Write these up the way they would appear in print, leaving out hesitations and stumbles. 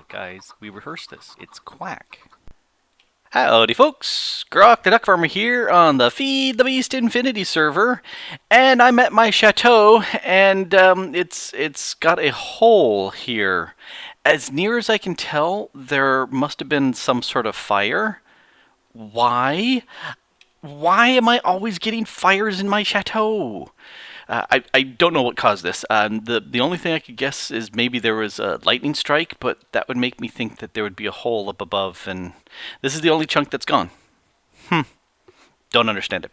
Guys, we rehearsed this. It's quack. Howdy folks, Grok the DuckFarmer here on the Feed the Beast Infinity server, and I'm at my chateau, and it's got a hole here. As near as I can tell, there must have been some sort of fire. Why? Why am I always getting fires in my chateau? I don't know what caused this. The only thing I could guess is maybe there was a lightning strike, but that would make me think that there would be a hole up above, and this is the only chunk that's gone. Don't understand it.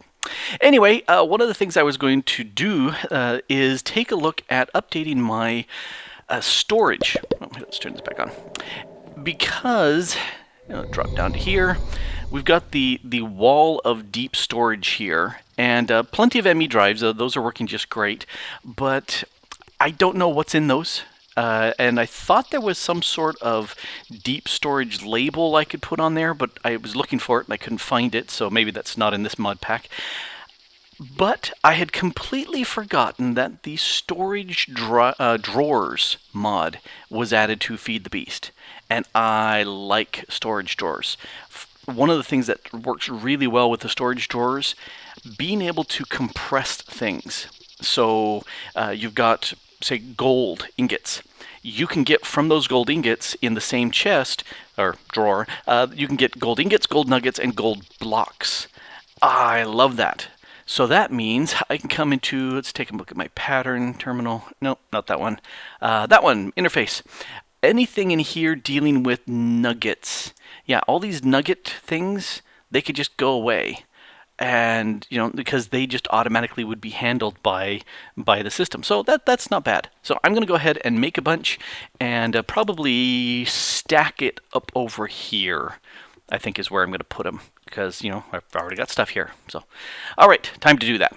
Anyway, one of the things I was going to do is take a look at updating my storage. Oh, let's turn this back on. Because, drop down to here. We've got the wall of deep storage here, and plenty of ME drives. Those are working just great, but I don't know what's in those. And I thought there was some sort of deep storage label I could put on there, but I was looking for it and I couldn't find it, so maybe that's not in this mod pack. But I had completely forgotten that the storage drawers mod was added to Feed the Beast, and I like storage drawers. One of the things that works really well with the storage drawers, being able to compress things. So you've got, say, gold ingots. You can get from those gold ingots in the same chest, or drawer, you can get gold ingots, gold nuggets, and gold blocks. I love that. So that means I can come into, let's take a look at my pattern terminal. Nope, not that one. That one, interface. Anything in here dealing with nuggets. Yeah, all these nugget things, they could just go away. And, because they just automatically would be handled by the system. So that's not bad. So I'm going to go ahead and make a bunch and probably stack it up over here, I think is where I'm going to put them. Because, I've already got stuff here. So, all right, time to do that.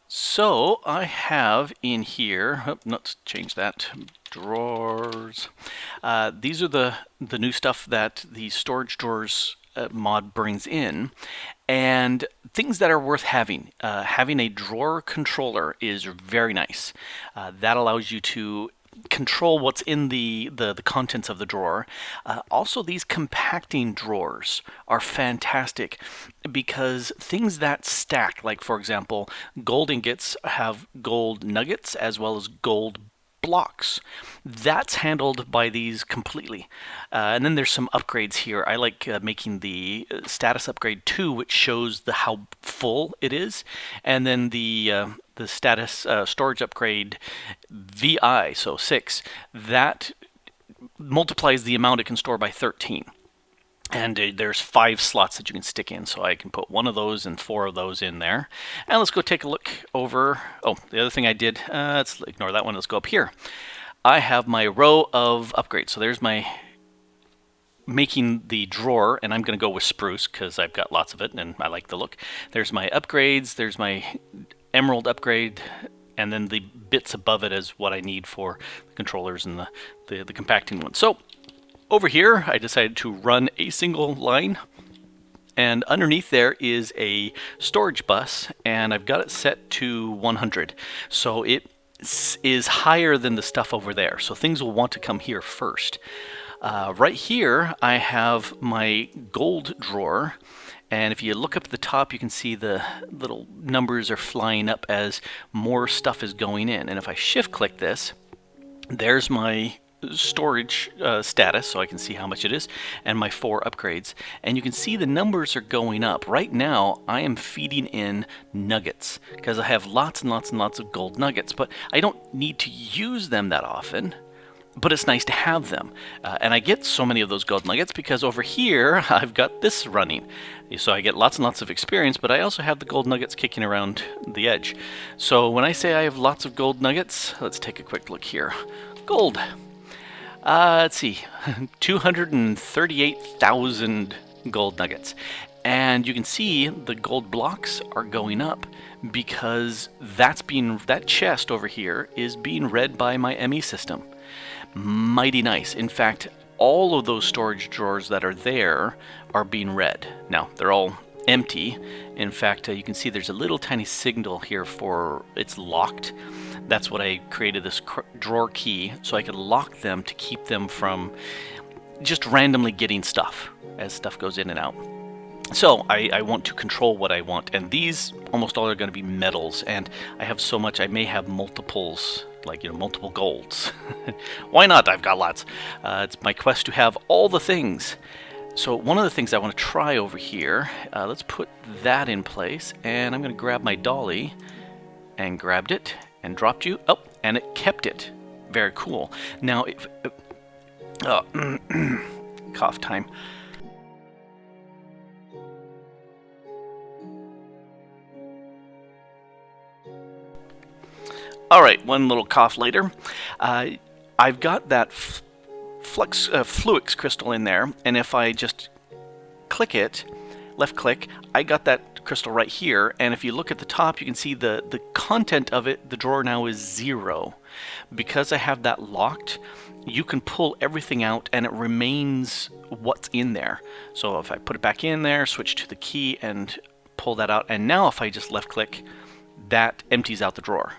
So I have in here, let's change that, drawers. These are the new stuff that the storage drawers mod brings in, and things that are worth having. Having a drawer controller is very nice. That allows you to control what's in the contents of the drawer. Also, these compacting drawers are fantastic because things that stack, like for example, gold ingots have gold nuggets as well as gold blocks. That's handled by these completely. And then there's some upgrades here. I like making the status upgrade 2, which shows how full it is, and then the status storage upgrade VI, so 6, that multiplies the amount it can store by 13. And there's 5 slots that you can stick in, so I can put 1 of those and 4 of those in there. And let's go take a look over. Oh, the other thing I did, let's ignore that one. Let's go up here. I have my row of upgrades. So there's my making the drawer, and I'm going to go with spruce because I've got lots of it and I like the look. There's my upgrades. There's my emerald upgrade. And then the bits above it is what I need for the controllers and the compacting one. So over here, I decided to run a single line, and underneath there is a storage bus, and I've got it set to 100. So it is higher than the stuff over there, so things will want to come here first. Right here, I have my gold drawer, and if you look up at the top, you can see the little numbers are flying up as more stuff is going in. And if I shift-click this, there's my storage status, so I can see how much it is, and my 4 upgrades, and you can see the numbers are going up. Right now I am feeding in nuggets because I have lots and lots and lots of gold nuggets, but I don't need to use them that often, but it's nice to have them. And I get so many of those gold nuggets because over here I've got this running, so I get lots and lots of experience, but I also have the gold nuggets kicking around the edge. So when I say I have lots of gold nuggets, let's take a quick look here. Gold. Let's see, 238,000 gold nuggets. And you can see the gold blocks are going up because that chest over here is being read by my ME system. Mighty nice. In fact, all of those storage drawers that are there are being read. Now, they're all empty. In fact, you can see there's a little tiny signal here for it's locked. That's what I created this drawer key, so I could lock them to keep them from just randomly getting stuff as stuff goes in and out. So I want to control what I want, and these almost all are going to be metals, and I have so much I may have multiples, like, you know, multiple golds. Why not? I've got lots. It's my quest to have all the things. So one of the things I want to try over here, let's put that in place, and I'm going to grab my dolly, and grabbed it, and dropped you. Oh, and it kept it. Very cool. Now, if... cough time. All right, one little cough later. I've got that Fluix crystal in there, and if I just click it, left click, I got that crystal right here, and if you look at the top, you can see the content of it, the drawer now is 0. Because I have that locked, you can pull everything out and it remains what's in there. So if I put it back in there, switch to the key and pull that out, and now if I just left click, that empties out the drawer.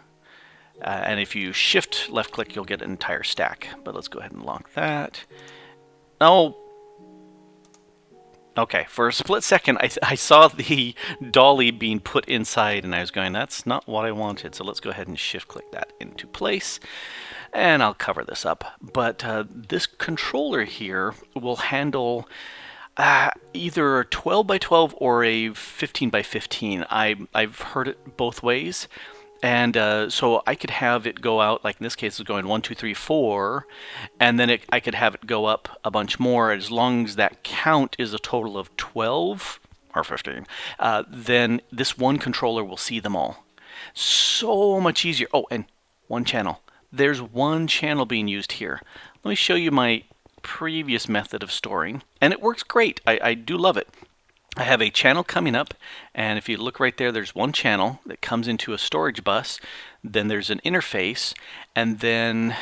And if you shift left click, you'll get an entire stack. But let's go ahead and lock that. Oh, okay. For a split second, I saw the dolly being put inside, and I was going, that's not what I wanted. So let's go ahead and shift click that into place. And I'll cover this up. But this controller here will handle either a 12 by 12 or a 15 by 15. I've heard it both ways. And so I could have it go out, like in this case, it's going 1, 2, 3, 4, and then I could have it go up a bunch more. As long as that count is a total of 12 or 15, then this one controller will see them all. So much easier. Oh, and one channel. There's one channel being used here. Let me show you my previous method of storing, and it works great. I do love it. I have a channel coming up, and if you look right there, there's one channel that comes into a storage bus, then there's an interface, and then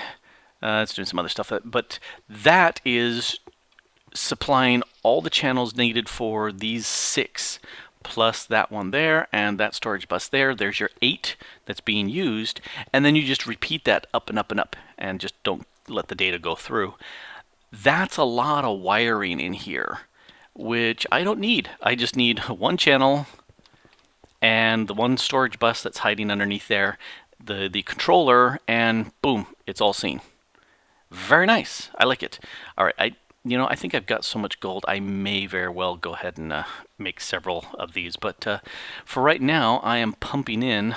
it's doing some other stuff, but that is supplying all the channels needed for these 6, plus that one there, and that storage bus there. There's your 8 that's being used, and then you just repeat that up and up and up, and just don't let the data go through. That's a lot of wiring in here, which I don't need. I just need one channel and the one storage bus that's hiding underneath there, the controller, and boom, it's all seen. Very nice. I like it. All right, I think I've got so much gold, I may very well go ahead and make several of these, but for right now, I am pumping in.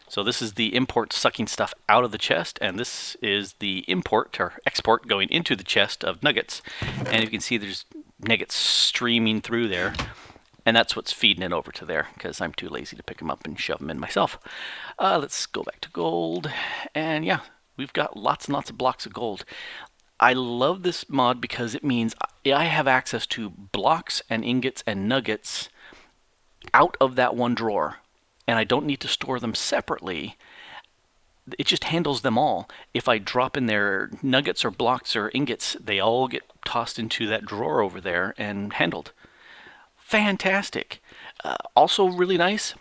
So this is the import sucking stuff out of the chest, and this is the import or export going into the chest of nuggets. And you can see there's nuggets streaming through there, and that's what's feeding it over to there, because I'm too lazy to pick them up and shove them in myself. Let's go back to gold, and yeah, we've got lots and lots of blocks of gold. I love this mod because it means I have access to blocks and ingots and nuggets out of that one drawer, and I don't need to store them separately. It just handles them all. If I drop in there nuggets or blocks or ingots, they all get tossed into that drawer over there and handled. Fantastic. Also really nice,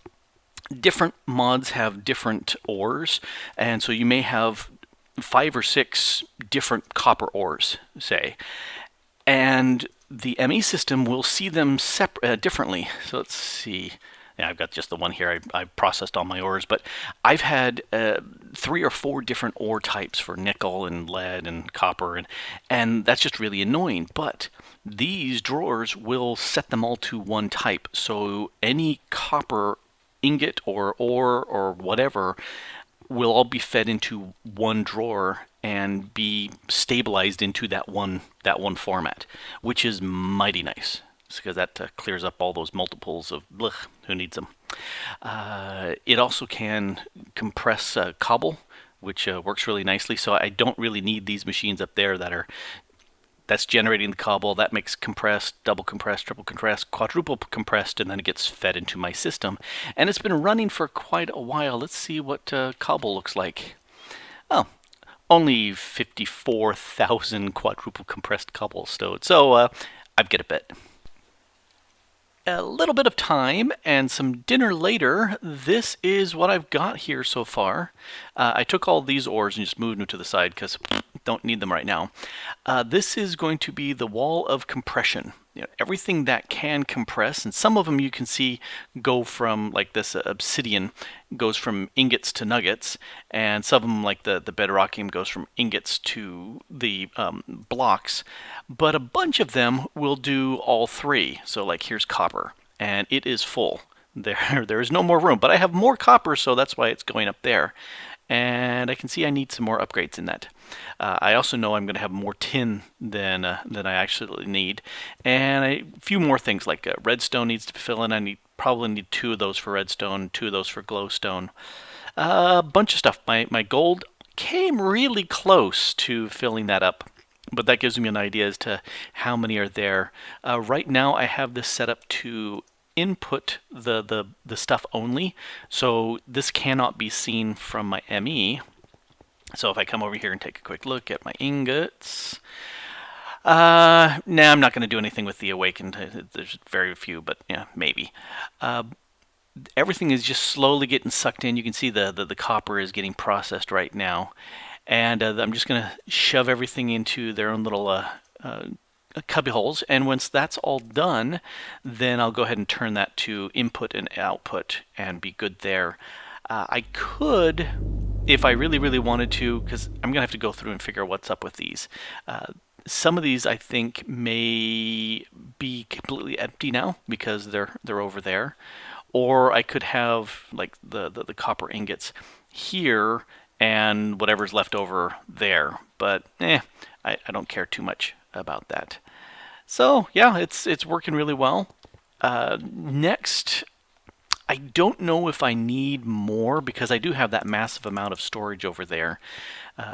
different mods have different ores, and so you may have 5 or 6 different copper ores, say, and the ME system will see them differently. So let's see. Yeah, I've got just the one here. I've processed all my ores, but I've had 3 or 4 different ore types for nickel and lead and copper, and that's just really annoying. But these drawers will set them all to one type, so any copper ingot or ore or whatever will all be fed into one drawer and be stabilized into that one format, which is mighty nice, because that clears up all those multiples of blech, who needs them. It also can compress cobble, which works really nicely, so I don't really need these machines up there that's generating the cobble. That makes compressed, double compressed, triple compressed, quadruple compressed, and then it gets fed into my system. And it's been running for quite a while. Let's see what cobble looks like. Oh, only 54,000 quadruple compressed cobble stowed. So I've get a bit. a little bit of time and some dinner later, this is what I've got here so far. I took all these ores and just moved them to the side because don't need them right now. This is going to be the wall of compression. You know, everything that can compress, and some of them you can see go from, like this obsidian, goes from ingots to nuggets, and some of them, like the bedrockium, goes from ingots to the blocks. But a bunch of them will do all three. So like here's copper, and it is full. There is no more room, but I have more copper, so that's why it's going up there. And I can see I need some more upgrades in that. I also know I'm going to have more tin than I actually need, and a few more things like redstone needs to fill in. I probably need 2 of those for redstone, 2 of those for glowstone. A bunch of stuff. My gold came really close to filling that up, but that gives me an idea as to how many are there. Right now I have this set up to input the stuff only, so this cannot be seen from my ME. So if I come over here and take a quick look at my ingots, nah, I'm not going to do anything with the awakened. There's very few, but yeah, maybe. Everything is just slowly getting sucked in. You can see the copper is getting processed right now, and I'm just going to shove everything into their own little cubby holes, and once that's all done, then I'll go ahead and turn that to input and output and be good there. I could, if I really wanted to, because I'm gonna have to go through and figure out what's up with these. Some of these I think may be completely empty now because they're over there, or I could have like the copper ingots here and whatever's left over there. But I don't care too much about that. So yeah, it's working really well. Next, I don't know if I need more because I do have that massive amount of storage over there.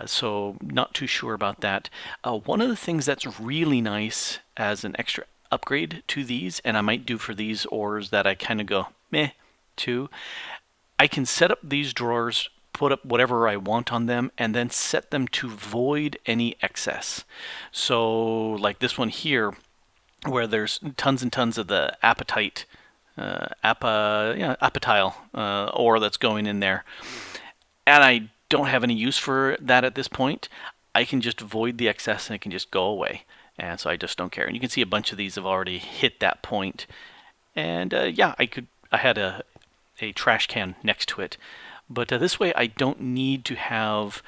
So not too sure about that. One of the things that's really nice as an extra upgrade to these, and I might do for these ores that I kind of go meh to, I can set up these drawers, put up whatever I want on them, and then set them to void any excess. So like this one here, where there's tons and tons of the apatite, apatile ore that's going in there, and I don't have any use for that at this point, I can just void the excess and it can just go away. And so I just don't care. And you can see a bunch of these have already hit that point. And yeah, I had a trash can next to it. But this way I don't need to have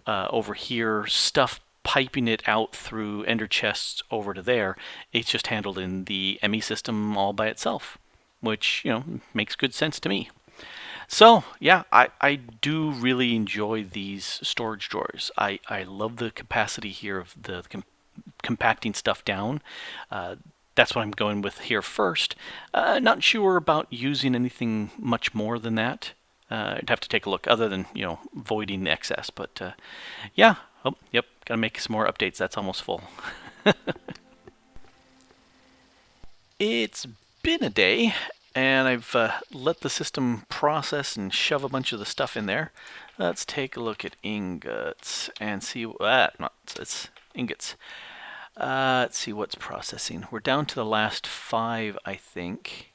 over here stuff piping it out through ender chests over to there. It's just handled in the ME system all by itself, which, makes good sense to me. So yeah, I do really enjoy these storage drawers. I love the capacity here of the compacting stuff down. That's what I'm going with here first. Not sure about using anything much more than that. I'd have to take a look, other than voiding the excess. But yeah, oh yep, gotta make some more updates. That's almost full. It's been a day, and I've let the system process and shove a bunch of the stuff in there. Let's take a look at ingots and see it's ingots. Let's see what's processing. We're down to the last 5, I think.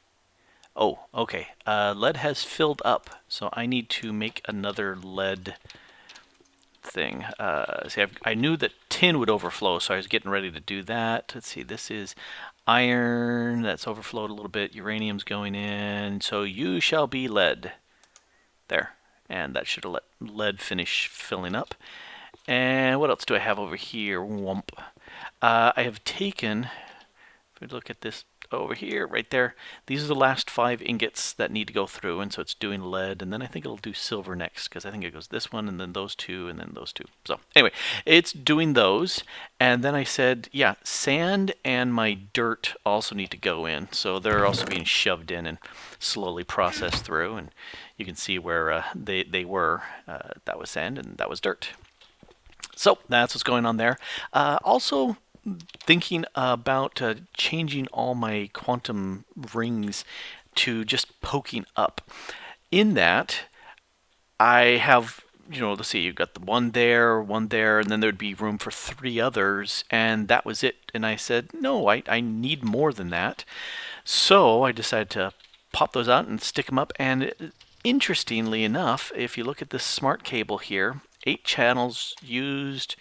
Oh, okay. Lead has filled up, so I need to make another lead thing. See, I knew that tin would overflow, so I was getting ready to do that. Let's see, this is iron that's overflowed a little bit. Uranium's going in, so you shall be lead. There, and that should have let lead finish filling up. And what else do I have over here? Whomp. I have taken, if we look at this over here, right there, these are the last 5 ingots that need to go through, and so it's doing lead, and then I think it'll do silver next, because I think it goes this one, and then those 2, and then those 2. So anyway, it's doing those, and then I said, yeah, sand and my dirt also need to go in, so they're also being shoved in and slowly processed through, and you can see where they were. That was sand, and that was dirt. So that's what's going on there. Also, thinking about changing all my quantum rings to just poking up. In that, I have, let's see, you've got the one there, and then there'd be room for 3 others, and that was it. And I said, no, I need more than that. So I decided to pop those out and stick them up, and interestingly enough, if you look at this smart cable here, 8 channels used,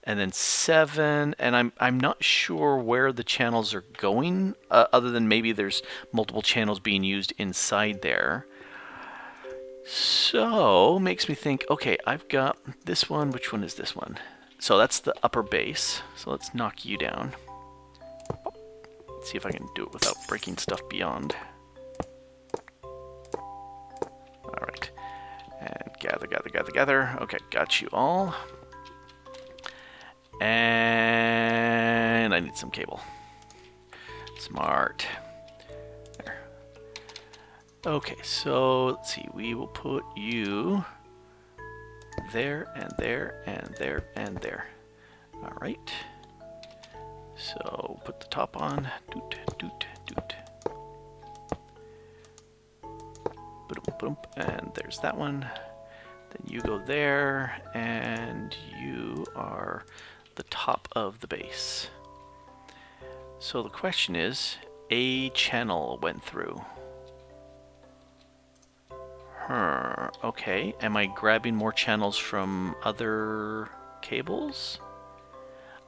and then 7, and I'm not sure where the channels are going, other than maybe there's multiple channels being used inside there. So makes me think, okay, I've got this one. Which one is this one? So that's the upper base. So let's knock you down. Let's see if I can do it without breaking stuff beyond. All right, and gather. Okay, got you all. And I need some cable. Smart. There. Okay, so let's see. We will put you there and there and there and there. All right. So put the top on. Doot, doot, doot. Boom, boom, and there's that one. Then you go there, and you are the top of the base. So the question is, a channel went through. Okay, am I grabbing more channels from other cables?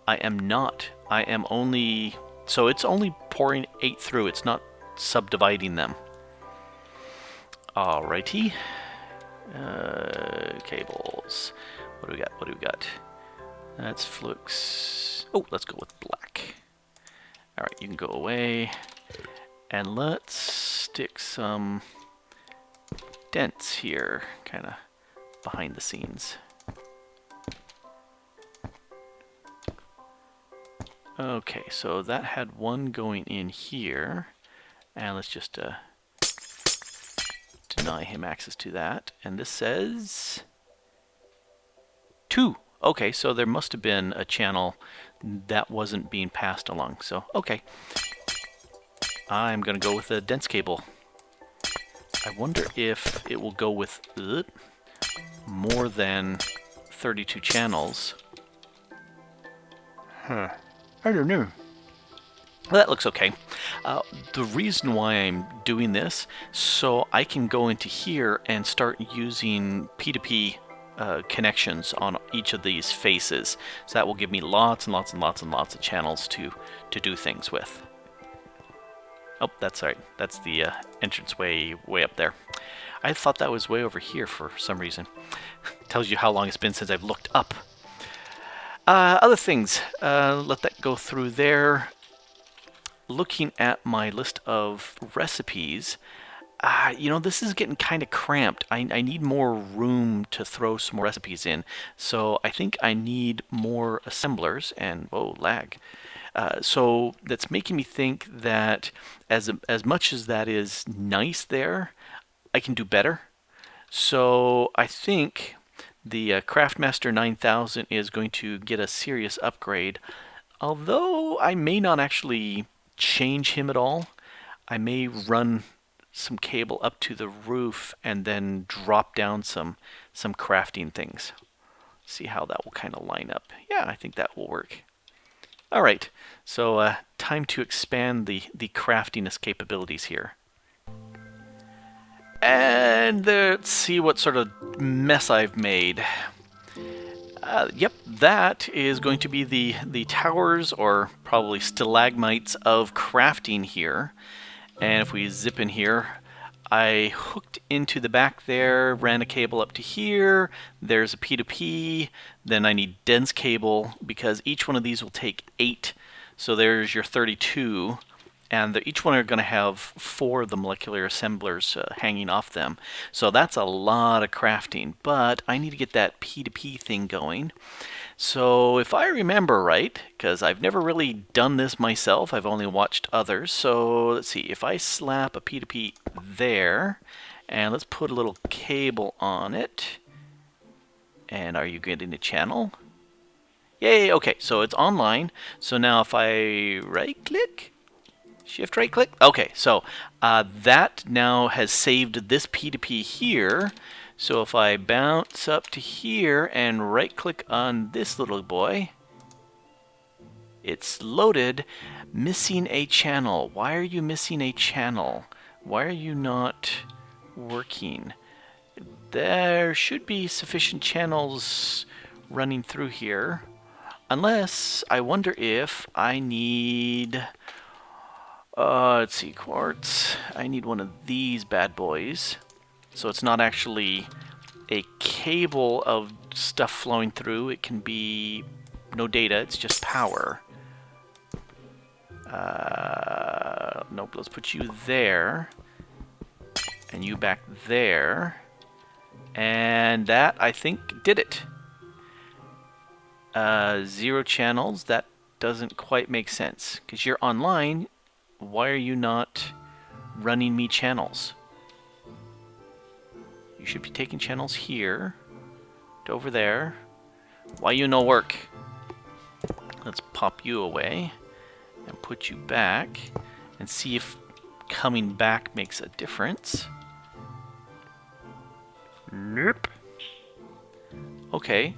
I am not. I am only... So it's only pouring 8 through. It's not subdividing them. Alrighty. Cables. What do we got? That's flux. Oh, let's go with black. Alright, you can go away. And let's stick some dents here, kind of behind the scenes. Okay, so that had one going in here. And let's just deny him access to that. And this says 2. Okay, so there must have been a channel that wasn't being passed along. So, okay. I'm going to go with a dense cable. I wonder if it will go with more than 32 channels. Huh. I don't know. Well, that looks okay. The reason why I'm doing this, so I can go into here and start using P2P connections on each of these faces. So that will give me lots and lots and lots and lots of channels to do things with. Oh, that's right. That's the entrance way up there. I thought that was way over here for some reason. Tells you how long it's been since I've looked up. Other things, let that go through there. Looking at my list of recipes, you know, this is getting kind of cramped. I need more room to throw some more recipes in. So I think I need more assemblers and, whoa, lag. So that's making me think that as much as that is nice there, I can do better. So I think the Craftmaster 9000 is going to get a serious upgrade. Although I may not actually change him at all. I may run some cable up to the roof and then drop down some crafting things. See how that will kind of line up. Yeah, I think that will work. All right, so time to expand the craftiness capabilities here. And let's see what sort of mess I've made. Yep, that is going to be the towers, or probably stalagmites, of crafting here. And if we zip in here, I hooked into the back there, ran a cable up to here, there's a P2P, then I need dense cable, because each one of these will take 8, so there's your 32. And each one are going to have 4 of the molecular assemblers hanging off them. So that's a lot of crafting, but I need to get that P2P thing going. So if I remember right, because I've never really done this myself, I've only watched others. So let's see, if I slap a P2P there, and let's put a little cable on it. And are you getting a channel? Yay, okay, so it's online. So now if I right-click, Shift right click. Okay, so that now has saved this P2P here. So if I bounce up to here and right click on this little boy, It's loaded. Missing a channel. Why are you missing a channel? Why are you not working? There should be sufficient channels running through here. Unless, I wonder if I need... let's see, quartz. I need one of these bad boys. So it's not actually a cable of stuff flowing through. It can be no data, it's just power. Nope, let's put you there. And you back there. And that, I think, did it. 0 channels, that doesn't quite make sense. Because you're online, why are you not running me channels? You should be taking channels here to over there. Why you no work? Let's pop you away and put you back and see if coming back makes a difference. Nope. Okay.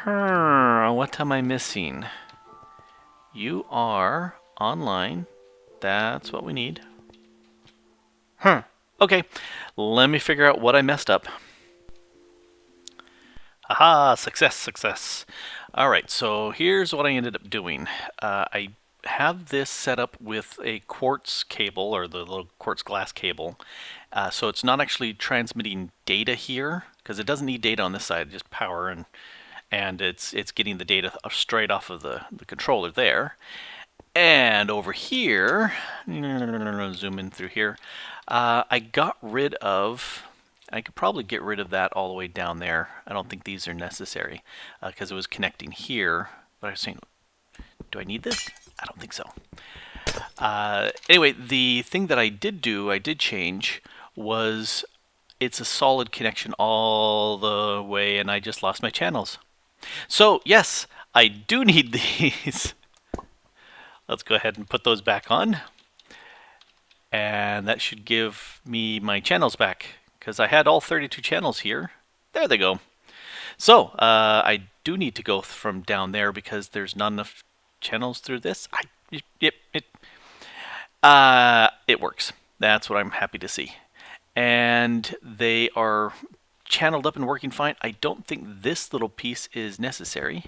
What am I missing? You are online. That's what we need. Okay. Let me figure out what I messed up. Aha! Success, success. Alright, so here's what I ended up doing. I have this set up with a quartz cable, or the little quartz glass cable. So it's not actually transmitting data here, because it doesn't need data on this side, just power, and it's getting the data straight off of the controller there. And over here, zoom in through here, I got rid of... I could probably get rid of that all the way down there. I don't think these are necessary because it was connecting here. But I was saying, do I need this? I don't think so. Anyway, the thing that I did change, was it's a solid connection all the way, and I just lost my channels. So, yes, I do need these. Let's go ahead and put those back on. And that should give me my channels back, because I had all 32 channels here. There they go. So, I do need to go from down there because there's not enough channels through this. It works. That's what I'm happy to see. And they are channeled up and working fine. I don't think this little piece is necessary.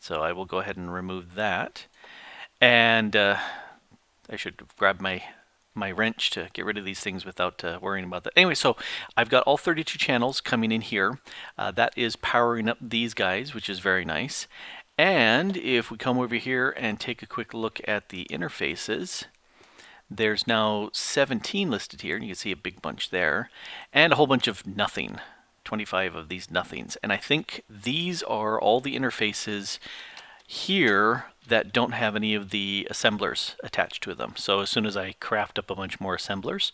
So I will go ahead and remove that. And I should grab my wrench to get rid of these things without worrying about that. Anyway, so I've got all 32 channels coming in here. That is powering up these guys, which is very nice. And if we come over here and take a quick look at the interfaces, there's now 17 listed here, and you can see a big bunch there, and a whole bunch of nothing, 25 of these nothings. And I think these are all the interfaces here that don't have any of the assemblers attached to them. So as soon as I craft up a bunch more assemblers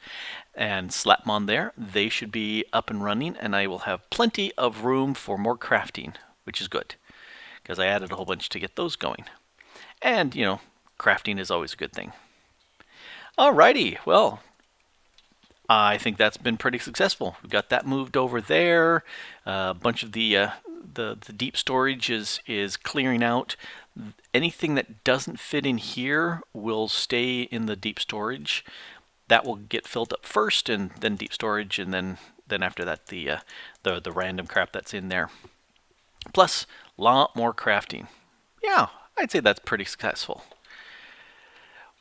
and slap them on there, they should be up and running, and I will have plenty of room for more crafting, which is good, because I added a whole bunch to get those going. And, you know, crafting is always a good thing. Alrighty, well, I think that's been pretty successful. We've got that moved over there. A bunch of the deep storage is clearing out. Anything that doesn't fit in here will stay in the deep storage. That will get filled up first, and then deep storage, and then after that the random crap that's in there. Plus, a lot more crafting. Yeah, I'd say that's pretty successful.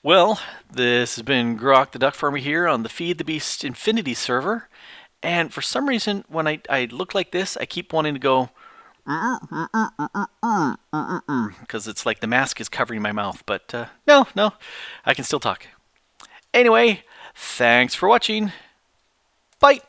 Well, this has been Grok the DuckFarmer here on the Feed the Beast Infinity server. And for some reason, when I look like this, I keep wanting to go because it's like the mask is covering my mouth. But no, I can still talk. Anyway, thanks for watching. Bye.